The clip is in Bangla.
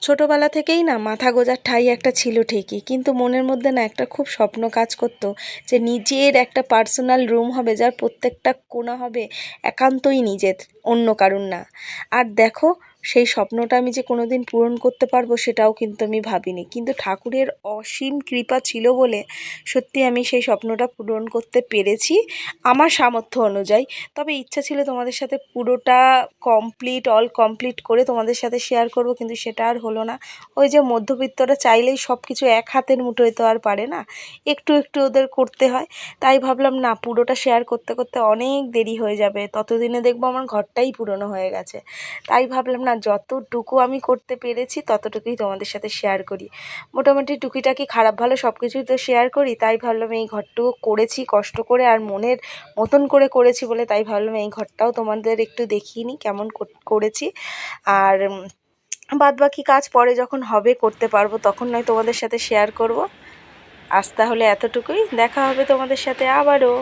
ছোটোবেলা থেকেই না মাথা গোঁজার ঠাঁই একটা ছিল ঠিকই, কিন্তু মনের মধ্যে না একটা খুব স্বপ্ন কাজ করতো যে নিজের একটা পার্সোনাল রুম হবে, যার প্রত্যেকটা কোণা হবে একান্তই নিজের, অন্য কারুর না। আর দেখো, সেই স্বপ্নটা আমি যে কোনো দিন পূরণ করতে পারবো সেটাও কিন্তু আমি ভাবিনি, কিন্তু ঠাকুরের অসীম কৃপা ছিল বলে সত্যি আমি সেই স্বপ্নটা পূরণ করতে পেরেছি আমার সামর্থ্য অনুযায়ী। তবে ইচ্ছা ছিল তোমাদের সাথে পুরোটা অল কমপ্লিট করে তোমাদের সাথে শেয়ার করব, কিন্তু সেটা আর হলো না। ওই যে মধ্যবিত্তরা চাইলেই সব কিছু এক হাতের মুঠোয় তো আর পারে না, একটু একটু ওদের করতে হয়। তাই ভাবলাম না, পুরোটা শেয়ার করতে করতে অনেক দেরি হয়ে যাবে, ততদিনে দেখবো আমার ঘরটাই পুরনো হয়ে গেছে। তাই ভাবলাম না, যতটুকু আমি করতে পেরেছি ততটুকুই তোমাদের সাথে শেয়ার করি। মোটামুটি টুকিটাকি খারাপ ভালো সব কিছুই তো শেয়ার করি। তাই ভাবলাম এই ঘরটুকু করেছি কষ্ট করে আর মনের মতন করে করেছি বলে, তাই ভাবলাম এই ঘরটাও তোমাদের একটু দেখিয়ে নিই কেমন করেছি। আর বাদবাকি কাজ পরে যখন হবে করতে পারবো তখন নয় তোমাদের সাথে শেয়ার করব। আজ তাহলে এতটুকুই, দেখা হবে তোমাদের সাথে আবারও।